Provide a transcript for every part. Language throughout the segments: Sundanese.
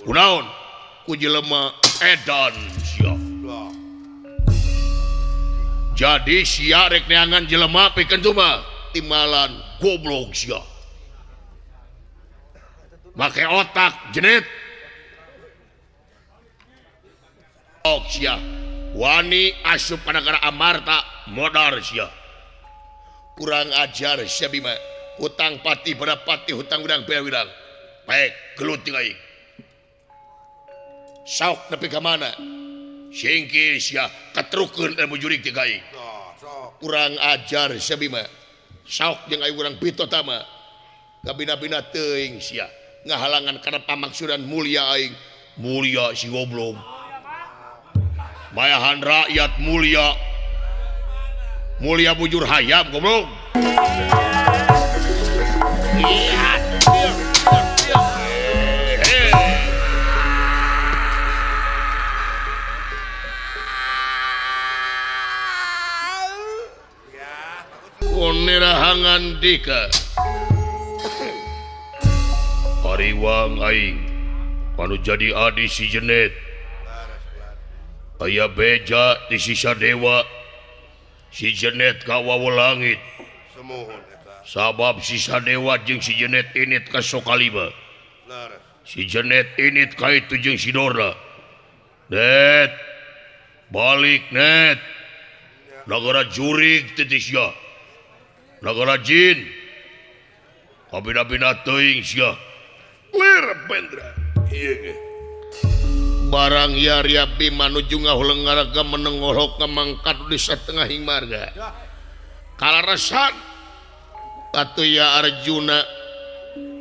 kunaon ku jelema edan sia jadi sia rek neangan jelema pikeun tuh mah timalan goblok sia make otak jenet sia wani asup ka negara amarta modar sia kurang ajar sia bima hutang pati berapati hutang udang bewirang baik gelut ting aing sauk nepi ka mana singkir sia katrukeun ilmu jurig ting aing kurang ajar sia bima sauk jeung aing urang bito tama kabina-bina teuing sia ngahalangan kana pamaksudan mulia aing mulia si goblok bayahan rakyat mulia mulia bujur hayam goblok onerahangan dika pariwang aing anu jadi adi si jenet aya beja di sisa dewa si jenet ka wawo langit sabab sisa dewa jeung si jenet init ka sokalima si jenet init ka itu jeung si Dora net balik net negara jurig titis ya negara jin kabina-bina teuing sia lir pendra ieu barang ya Bima nuju ngahuleung menengolok ka mangkat di satengah hing marga kalarasan atuh ya Arjuna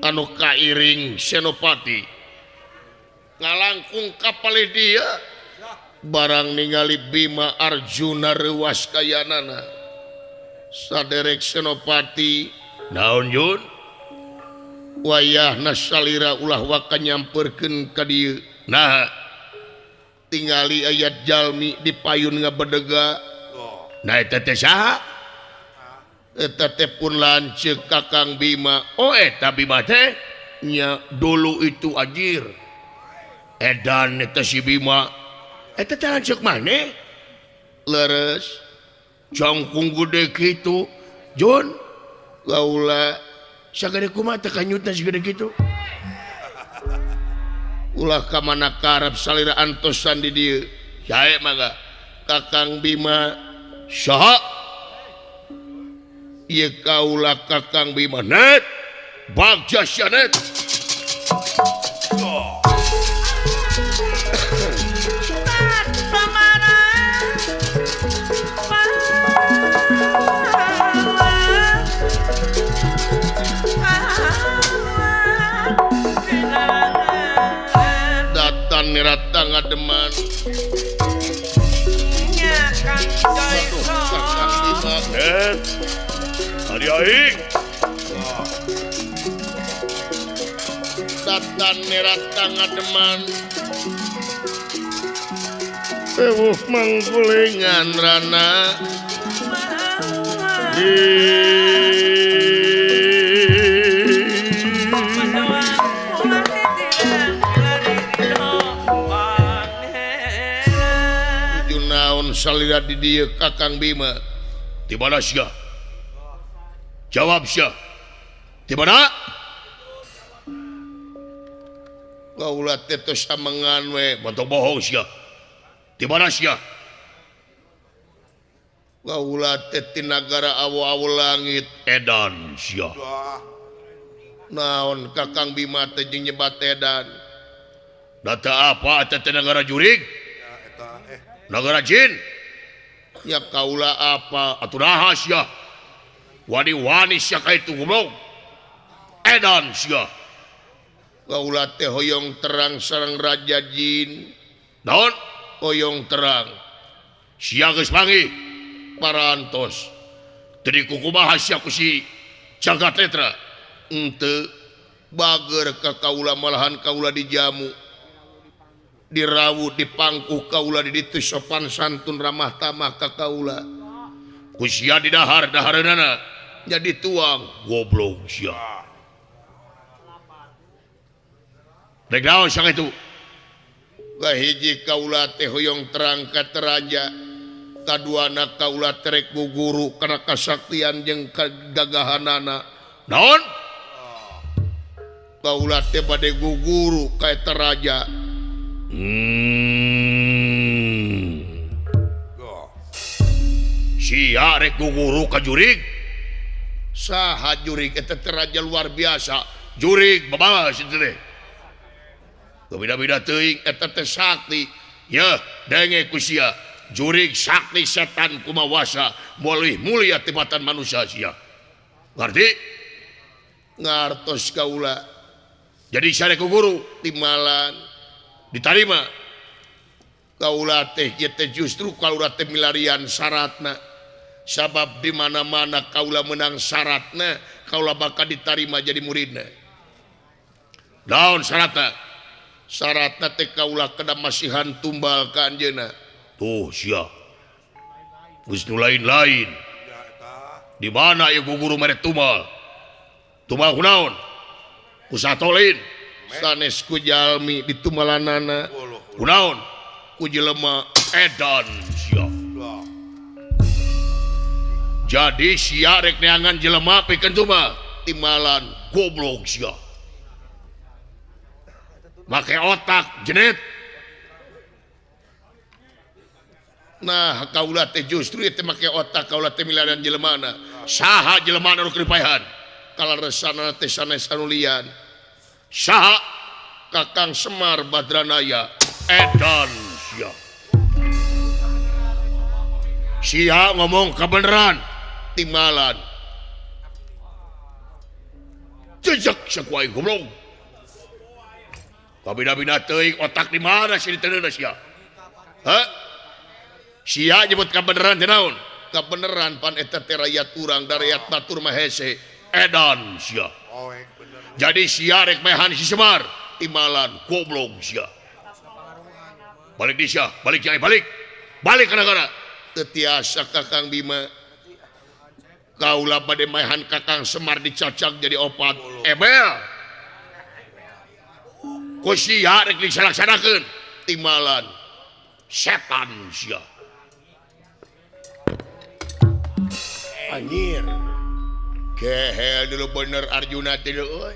anu kairing Senopati ngalangkung kapal dia barang ningali Bima Arjuna reuas kayanana saderek Senopati naon Jun wayahna salira ulah waka nyamperkeun ka dieu nah tingali ayat jalmi di payun ngabedega nah eta teh saha eta teh pun lanceuk Kakang Bima eta Bima teh nya dulu itu ajir edan eta si Bima eta teh lanceuk maneh leres jangkung gede kitu Jun gaula sagede kumaha teh kanyutna sagede kitu ulah ka mana karep salira antosan di dieu sae mangga Kakang Bima saha ieu kaula Kakang Bima net bagja sia net nirata ngademan Kakang Bima net ari aing datan nirata ngademan ewuh manggulingan rana salira di dieu Kakang Bima di mana sia jawab sia di mana kaula teh tos samengan we montong bohong sia di mana sia kaula teh ti nagara awo-awo langit edan sia naon Kakang Bima teh jeung nyebat edan data apa teh negara jurig negara jin ya kaula apa atuh rahasia wani-wani sia ka itu goblok edan sia kaula teh hoyong terang sareng raja jin naon hoyong terang sia geus panggih parantos teu kumaha sia ku si Jagatetra henteu bager ka kaula malahan kaula dijamu dirawut dipangkuh kaula di ditu sopan santun ramah tamah ka kaula ku sia di dahar-dahareunana jadi tuang goblok sia rek naon sang itu hiji kaula teh hoyong terangkat raja kadua anak kaula terek guguru karena kasaktian jeung kegagahanana naon kaula teh bade guguru ka eta raja sia rek guguru ka jurig saha jurig eta teh raja luar biasa jurig babas itu teh beda-beda teuing eta teh sakti ya denge ku sia jurig sakti setan kumawasa boleh mulia timatan manusia sia ngerti ngartos kaula jadi sare ku guru timalan diterima kaula teh ieu teh justru kaula teh milarian syaratna sabab di mana-mana kaula menang syaratna kaula bakal diterima jadi muridna daun syaratna teh kaula kada masihan tumbal ka anjeunna tuh sia geus nu lain-lain di mana ya guru mere tumbal kunaon ku satolin sanes ku jalmi ditumbalanana kunaon ku jelema edan sia jadi sia rek neangan jelema pikeun tumbal timbalan goblok sia make otak jenet. Nah kaula teh justru teh make otak kaula teh milarian jelemana saha jelemana nu kripayahan kalaresana teh sanes anu lian saha Kakang Semar Badranaya edan sia ngomong kebenaran timbalan jejak sakuai goblok kabina-bina teuing otak di mana sih diteuneuh sia sia nyebut kebenaran teh naon kebenaran pan eta teh rakyat urang da rakyat batur mah hese edan sia jadi sia rek mehan si Semar timbalan goblok sia balik di sia balik nyai balik kana teu tiasa Kakang Bima kaula bade mehan Kakang Semar dicacak jadi opat ebel ku sia rek disalaksanakeun timbalan setan sia anjir kehel dulu bener Arjuna teh euy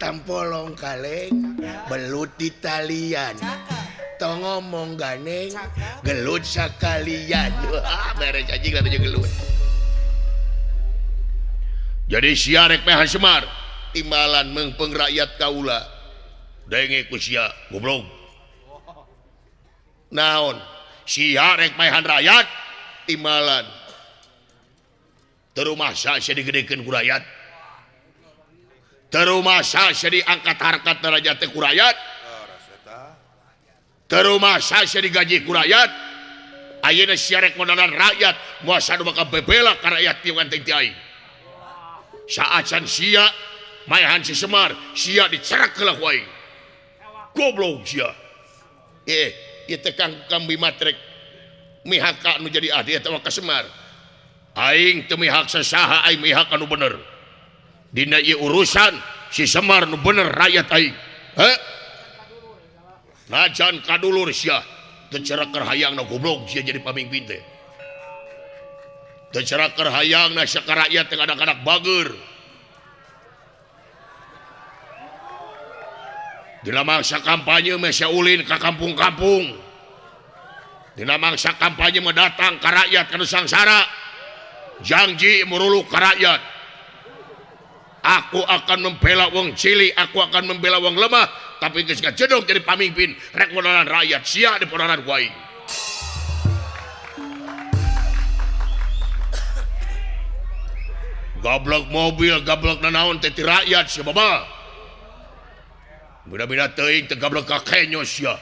tampolong kaleng belut di talian tong ngomong ganeng gelut sakalian beres anjing lah tuh gelut jadi sia rek mehan Semar timbalan mengpeng rakyat kaula denge ku sia goblok naon sia rek mehan rakyat timbalan terumah sia digedekeun ku rakyat terumah sia diangkat harkat derajat ku rakyat terumah sia digaji ku rakyat ayeuna sia rek modalan rakyat moal sanu bakal bebela ka rakyat tiungan teh aing saacan sia maehan si Semar sia dicerak heula ku aing goblok sia ieu teh Kang Bima trek mihak ka anu jadi ahli eta ka Semar aing teu mihak sasaha aing mihak anu bener dina ieu urusan si Semar nu bener rakyat aing najan kadulur sia teu cerak keur hayangna goblok sia jadi pamimpin teh teu cerak keur hayangna sia ka rakyat teh anak-anak bager dina mangsa kampanye mah sia ulin ka kampung-kampung dina mangsa kampanye mah datang ka rakyat kana sangsara janji muruluk ka rakyat aku akan membela wong cilik aku akan membela wong lemah tapi geus ngajedog jadi pamimpin rek modalan rakyat sia di podalan ku aing gablok mobil gablok nanaon teh ti rakyat sia baba beda-beda teuing teh gablok ka kenyo sia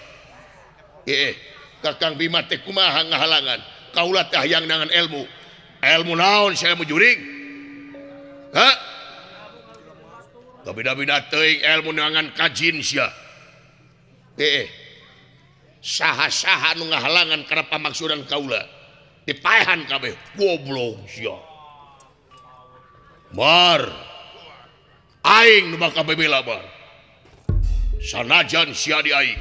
Kakang Bima teh kumaha ngahalangan kaula teh hayang nangan ilmu naon saya ilmu jurig beda-beda teuing ilmu nangan kajin sia saha-saha nu ngahalangan kana pamaksudan kaula dipaehan kabeh goblok sia Mar aing nu bakal bebela Mar sanajan sia di aing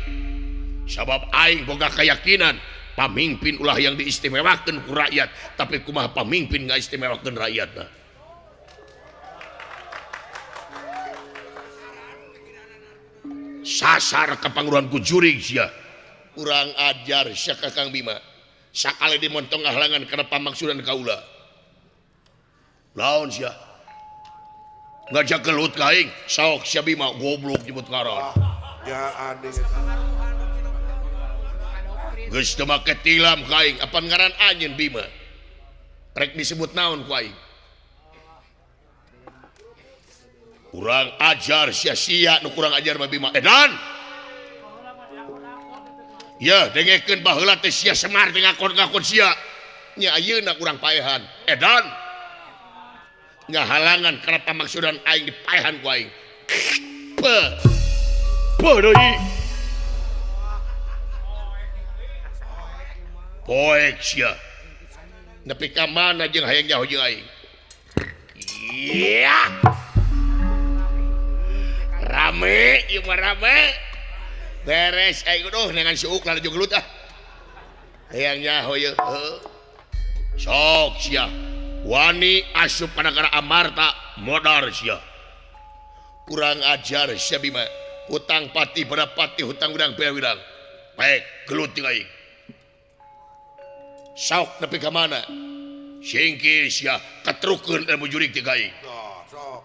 sabab aing boga keyakinan pamimpin ulah yang diistimewakan ku rakyat tapi kumaha pamimpin nggak istimewakan rakyatna sasar kepanguruan ku jurig sia kurang ajar sia Kakang Bima sakali dimontong halangan karena pamaksudan kaula laon sia ngajak gelut ka aing saok sia Bima goblok nyebut ngaran ya ading geus teu make tilam ka aing apan ngaran anjeun Bima rek disebut naon ku aing kurang ajar sia-sia nu kurang ajar mah Bima edan ya dengekeun baheula teh sia Semar teh ngakon-ngakon sia nya ayeuna kurang paehan edan ngahalangan karena pamaksudan aing dipaehan ku aing deui poek sia nepi ka mana jeung hayang nyaho jeung aing iya rame ieu mah rame beres aing dengan si Uklan jeung gelut hayang nyaho ye sok sia wani asup ka nagara Amarta modar sia kurang ajar sia Bima hutang pati berapati hutang udang pirang baik gelut jeung aing sok nepi ka mana singkir sia katrukeun ilmu jurig teh aing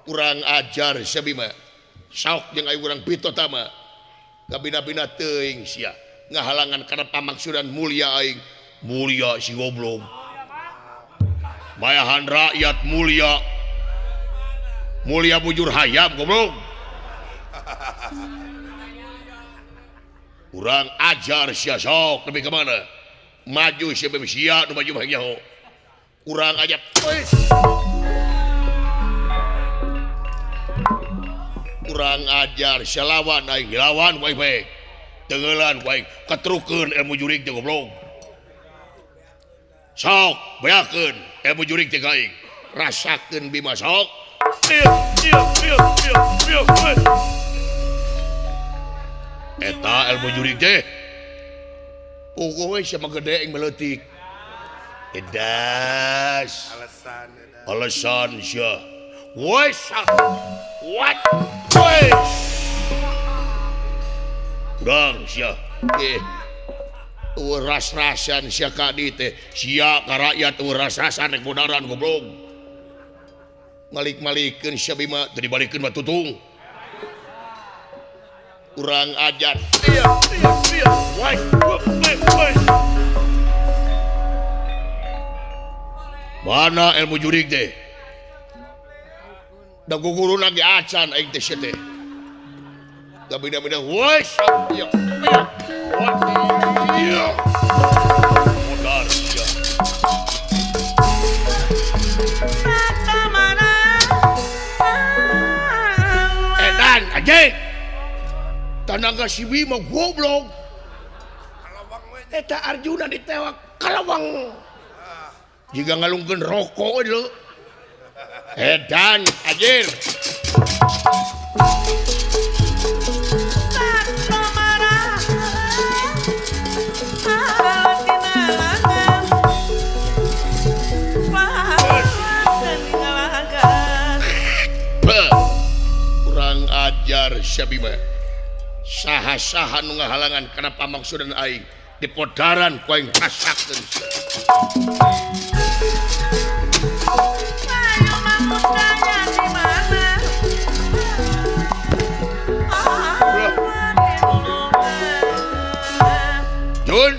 kurang ajar sia Bima sok jeung aing urang bito tama kabina-bina teuing sia ngahalangan karena pamaksudan mulia aing mulia si goblok mayahan rakyat mulia mulia bujur hayam goblok kurang ajar sia sok nepi ka mana maju sia Bima sia nu maju hayang nyaho kurang ajar kurang ajar sia lawan aing lawan baik-baik tenggelan aing katrukeun ilmu jurig teh goblok sok beakeun ilmu jurig teh aing rasakeun Bima sok eta ilmu jurig teh pokoknya sama gede aing meleutik edas alasan sia wes what wes urang sia ras-rasan sia ka di teh sia ka rakyat ras-rasan rek bodaran goblok malik-malikeun sia Bima teu dibalikeun mah tutung kurang ajar mana ilmu jurig teh da guguru lagi acan aing teh sia teh da bina-bina wes ya modar sia edan anjing tanaga si Bima goblok eta Arjuna ditewak kalawang jika ngalungkeun rokok dulu edan anjir kurang ajar sia Bima saha-saha nu ngahalangan kana pamaksudan aing di podaran ku aing rasakeun Jun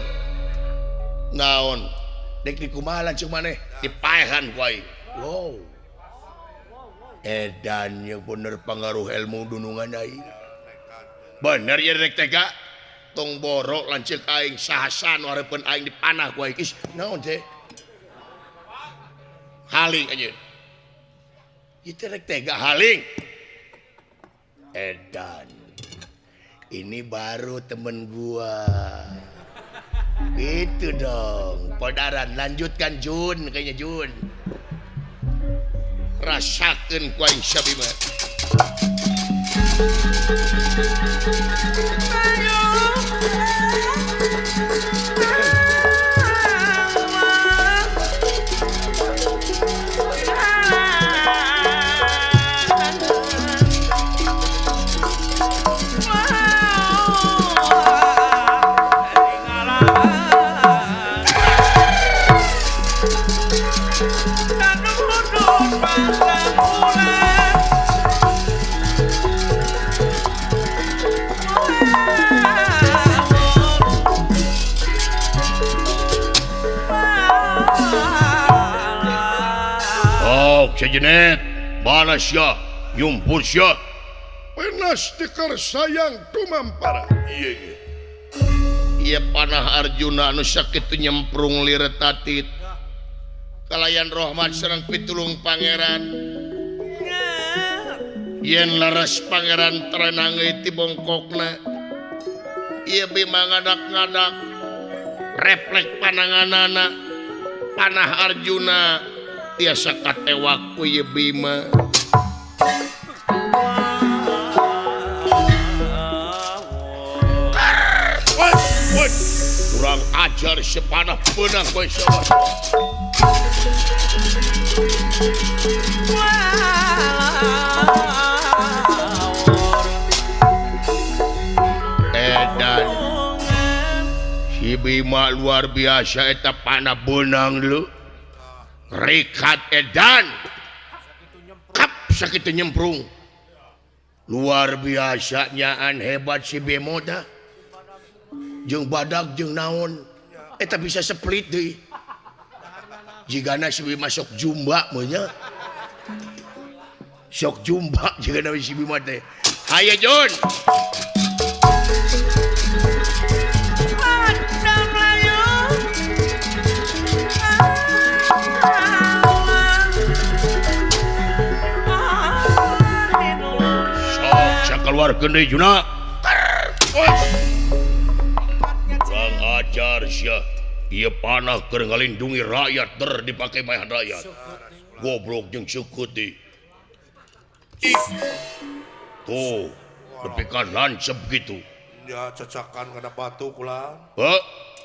naon dek dikumaha lanceuk maneh dipaehan ku aing wow edan yang bener pengaruh ilmu dunungan aing bener ya rek tega tong borok lanceuk aing saha-saha nu hareupeun aing dipanah ku aing is naon teh haling anjeun itu rek tega haling edan ini baru temen gua itu dong podaran lanjutkan Jun kayaknya Jun rasakeun ku aing sia Bima Jenet mana Syah yumpul Syah penas tikar sayang tumampara iya panah Arjuna anu sakitu nyemprung liretatit kalayan Rahmat serang pitulung pangeran yen laras pangeran terenangeun ti bongkokna iya Bima ngadak-ngadak refleks pananganana panah Arjuna tiasa katewak ku ye Bima kurang ajar sepanah benang kowe sabar edan si Bima luar biasa eta panah benang lu Rikat edan kap sakitu nyemprung luar biasa nyaan hebat si Bemo dah jeung badak jeung naon eta bisa split deui jigana si Bima sok jumba mah nya sok jumba jigana si Bima teh aya Jon keluar gede Juna kurang ajar Syah iya panah keur ngalindungi rakyat dipakai mayan rakyat goblok jeung syukuti tuh tepikan lancep gitu ya cacakan kana batu kula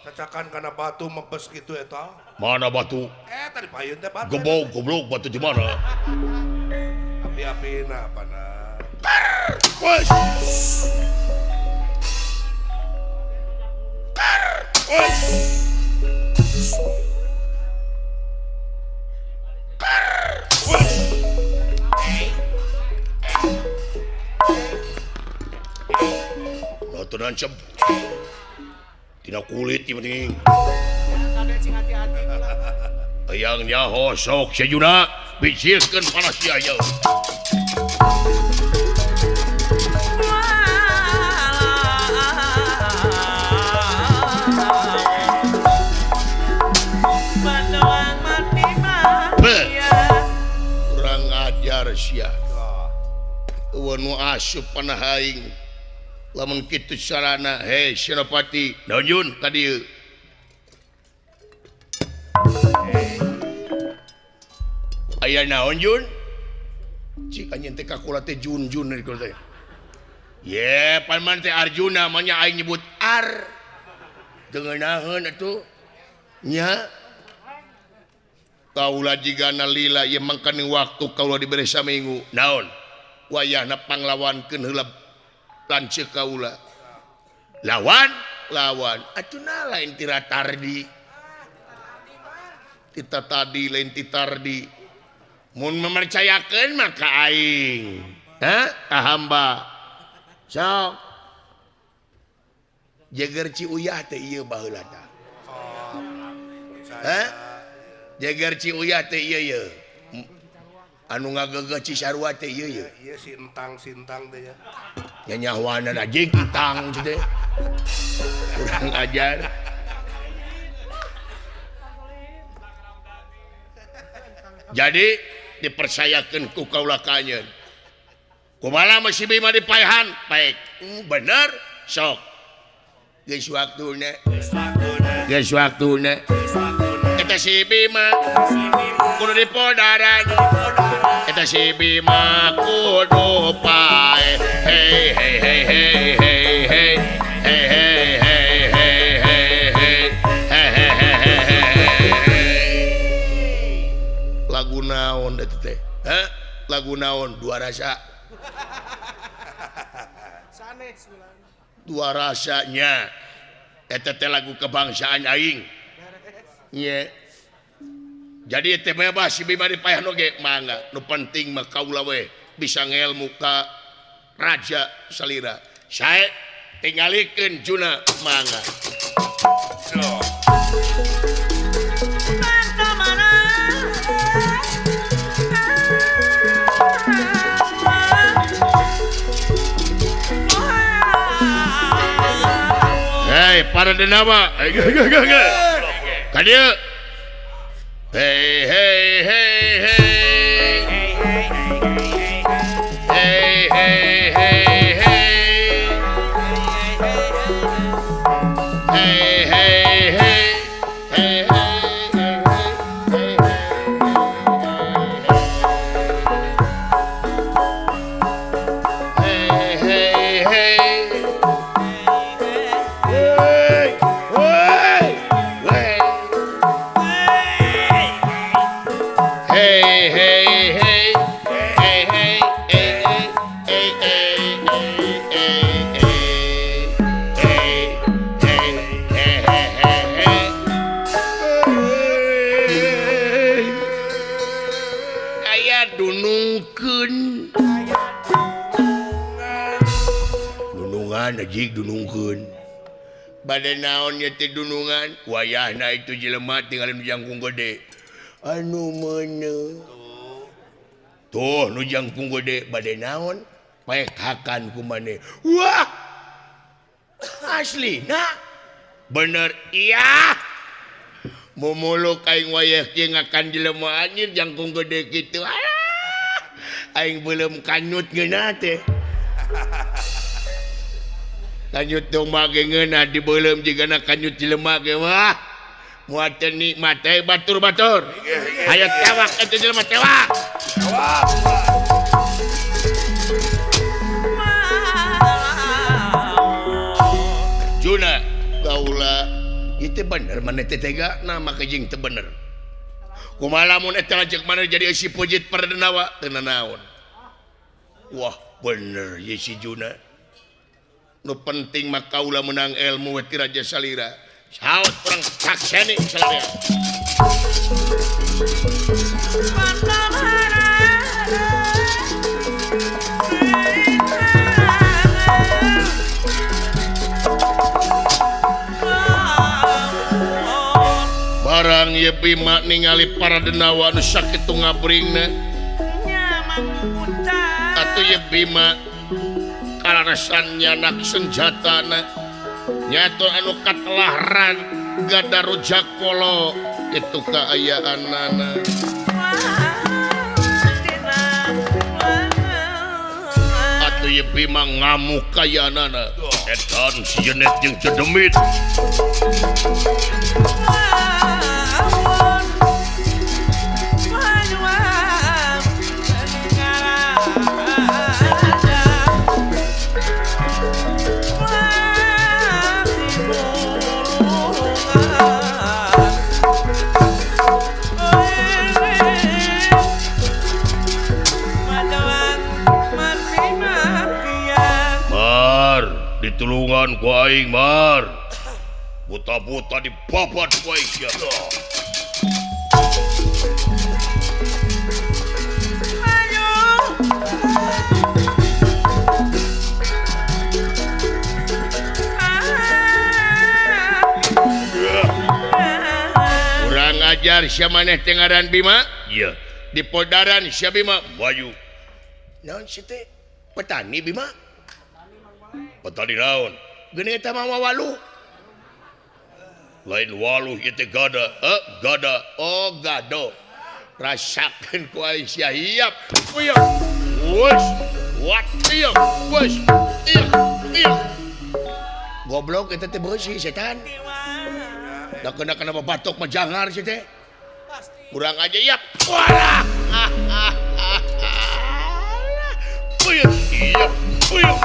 cacakan kana batu mepes gitu eta mana batu tadi payun teh batu goblok batu di mana api-apina panah Wes. Nonton ancam. Tina kulit yang penting. Ayangnya hosok sejuna bicirkan panas dia. Kurang ajar Syah nu asup panah aing lamun kitu sarana hei Senopati naon tadi aya naon Jun cik anjeun teh kakula teh Jun teh ye paman teh Arjuna manya aing nyebut Ar deungeunnaheun atuh nya kaula jigana lila ieu mangkani waktu kaula dibere saminggu naon wayahna panglawankeun heula lanceuk kaula lawan atuna lain tiratardi kita tadi lain titardi mun memercayakeun maka aing hamba sok jeger Ciuyah teh ieu baheula tah Jagar Ciuyah teh ieu anu ngagegeh Cisarua teh ieu si entang-sintang teh ya nyanyawana anjing entang teh kurang ajar jadi dipercayakeun ku kaula kanyeun kumaha masih Bima dipaehan paek bener sok geus waktuna eta si Bima kudu dipodaran eta si Bima kudu pae hey hey hey hey hey hey hey hey hey hey lagu naon teh teh lagu naon dua rasa sanes dua rasanya eta teh lagu kebangsaan aing nya jadi teh bebas si Bima dipayahno ge mangga nu penting mah kaula we bisa ngelmu ka raja salira sae tingalikeun Juna mangga hei para denawa ka dieu hey hey hey hey hey hey hey hey hey hey dunungkeun bade naon nya teh dunungan wayahna itu jelema tinggal nu jangkung gede anu meuneu tuh nu jangkung gede bade naon pekakan ku maneh wah aslina bener iya mumuluk aing wayah kieu ngakan jelema anjir jangkung gede kitu aing belum kanyut geuna teh kanyut dong mage ngeuna di beuleum jigana kanyut jelema ge wah moal teu nikmat teh batur-batur aya tewak eta jelema tewak Juna kaula ieu teh bener maneh teh tega na make jeung teu bener kumaha lamun eta lanceuk maneh jadi si pujit paradenawa teu nanaon wah bener ye si Juna nu penting mah kaula menang ilmu ti raja salira saut urang sakseni salira barang ye Bima ningali para denawa nu sakitu ngabringna atuh ye Bima kalarasannya nak senjatana nyato anu katelaran gada rujak polo itu kaayaanana atuh ye Bima ngamuk kayaanana edan si jenet jeung cedemit ditulungan ku aing mar buta-buta dibabat ku aing sia kurang ajar sia maneh teh ngaran Bima iya di Poldaran sia Bima Bayu naon si teh petani Bima petani naon geuning eta mah waluh lain waluh ieu teh gada gada oh gado rasakeun ku aing sia hiap uyeuh wes wat ieu wes ieu goblok eta teh beusi setan da kena batok mah jangar si teh urang aja iap walah Iya. Uyup.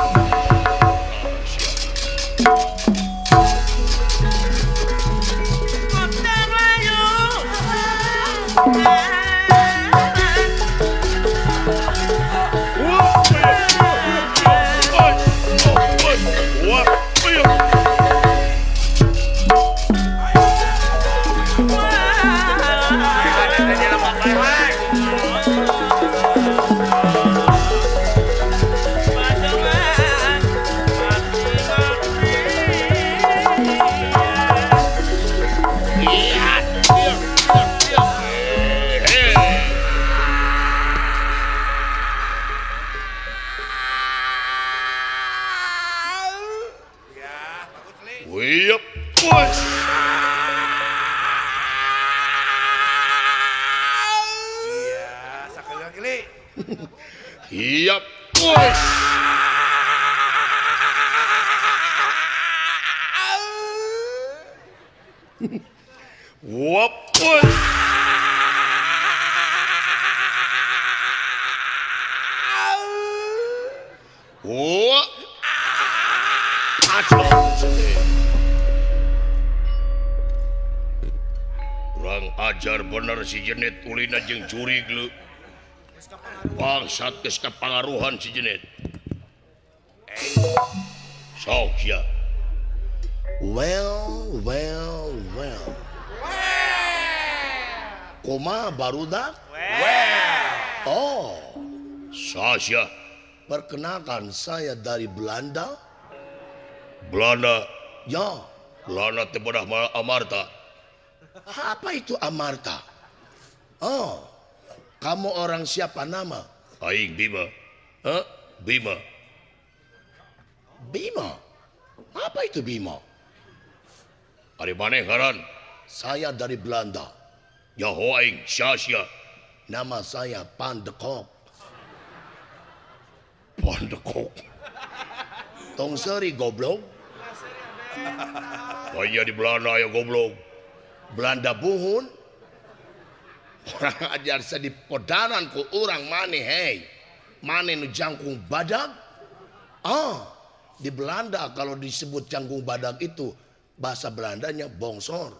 Uyup. Push. Iya, sakali lagi li. Iya. Push. Wop. Push. Wop. Kurang ajar bener si Jenet ulina jeung curig lu. Bangsat geus kapangaruhan si Jenet. Sok ya. Well. Kumaha barudak? Oh. Sasya. Perkenalkan saya dari Belanda. Belanda? Ya. Belanda teh bedah Amarta. Apa itu Amarta? Oh. Kamu orang siapa nama? Aing Bima. Hah? Bima. Bima? Apa itu Bima? Dari mana ngaran? Saya dari Belanda. Ya ho aing Sasya. Nama saya Pandekok. Pandekok. Tong seri goblok. Oh iya di Belanda ya goblok. Belanda buhun. Orang ajar di podanan ku orang maneh hei. Maneh nu jangkung badag. Di Belanda kalau disebut jangkung badag itu bahasa Belandanya bongsor.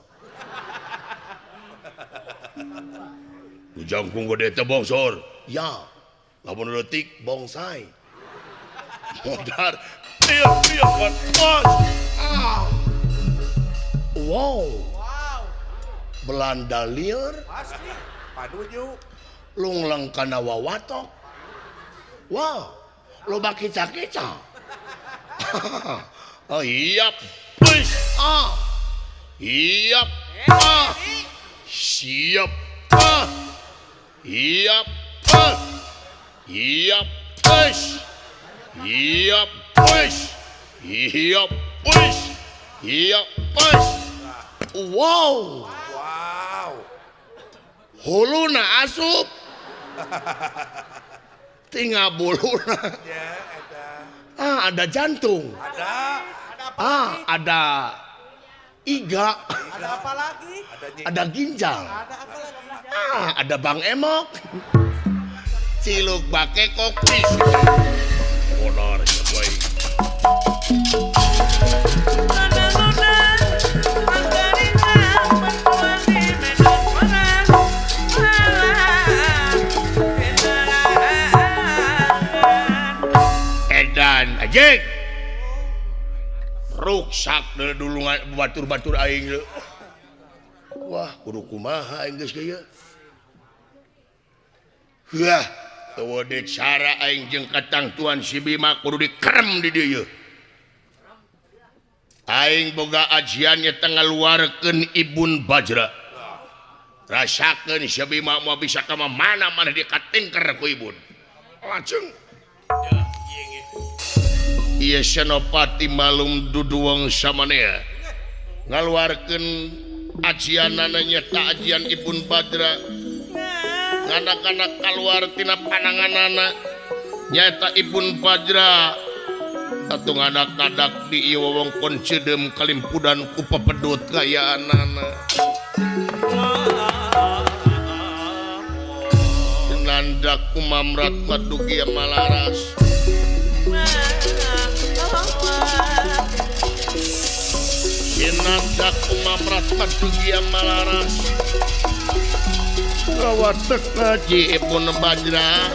Nu jangkung gede teh bongsor. Ya. Lamun leutik bongsai. Modar. Iya kan. Wow. Belanda liar. Pasti. Paduju. Lunglang kana wawatok. Wow. Loba kica-kica. Oh iya. Push. Iya. Siap. Iya. Iya. Push. Iya. Push. Iya. Push. Iya. Push. Wow. Huluna asup. Tinggal buluna. Ya, ada. Ada jantung. Ada. Ada iga. Ada apa lagi? Ada ginjal. Ada apa lagi? Ada Bang Emok. Ciluk bake kokis. Benar ya boy. Edan ajeng. Ruksak dulu batur-batur aing. Wah, kudu kumaha aing geus kieu. Wah, teu de cara aing jeung katang tuan si Bima kudu dikerem di dieu. Aing boga ajian nya teu ngaluarkeun Ibun Bajra. Rasakeun si Bima moal bisa ka mana maneh dikatingker ku Ibun. Langsung. Iya Senopati malum duduwang samanea ngaluarkeun ajianana nyata ajian Ibun Bajra. Anak-anak keluar tina pananganana nyata Ibun Bajra tatung anak kadak di ieu wewengkon Cedeum kalimpudan ku pepedut kayaanana. Nandak kumamrat madugi malaras Nanjak kumamrat madugia malaras Rawatek ngaji Ibun Bajra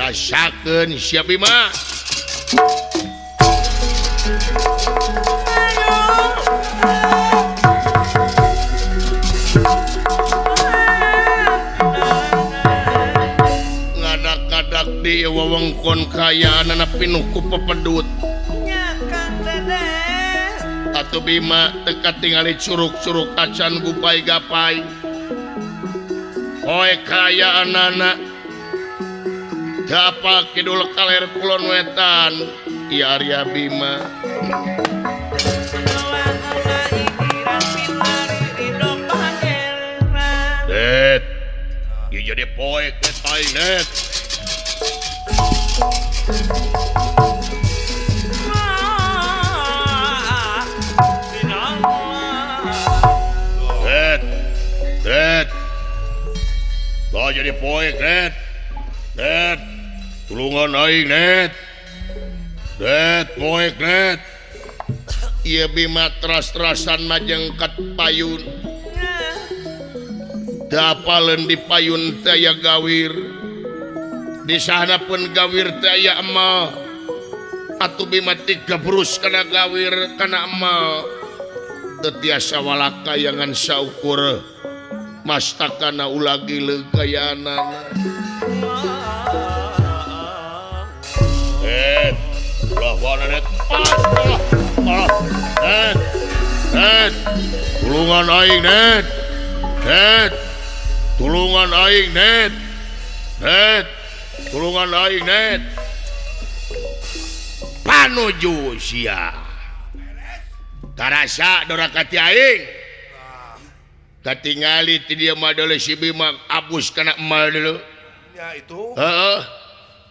rasakeun siap Bima ngadak-ngadak di wewengkon kayaanana pinuh ku pepedut atuh Bima teka tingali curug-curug acan gupai gapai oe kayaanana Dapa kidul kaler kulon wetan Iya Arya Bima Net Iya jadi poek netai net Net Lo jadi poek net Net tulungan aing net poek net Iya Bima teras-terasan majengkat payun dapalen di payun taya gawir di sana pun gawir taya emal atuh Bima tiga berus kana gawir kana emal tetiasa walaka yangan saukur mastakana ulagi legayanana tulungan aing net tulungan aing net tulungan aing net panuju sia tarasa dorakati aing katingali ti dia madole si Bima abus kana emal dulu Ya itu. Heeh.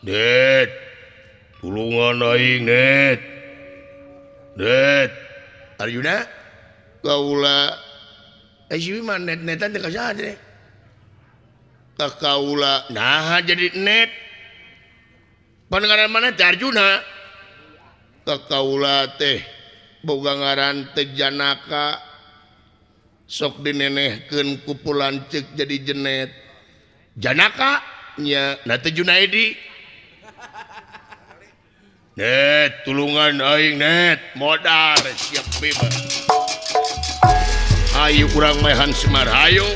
Net. Tulungan aing net. Net. Arjuna kaula si Bima net-netan teh kasaha teh? Ka kaula nah jadi net. Pandengaran mana teh Arjuna? Ka kaula teh boga ngaran teh Janaka. Sok dinenehkeun ku pulanceuk jadi jenet. Janaka nya na teh Junaidi. Net tulungan aing net modal siap Bima. Ayo urang mehan Semar hayo.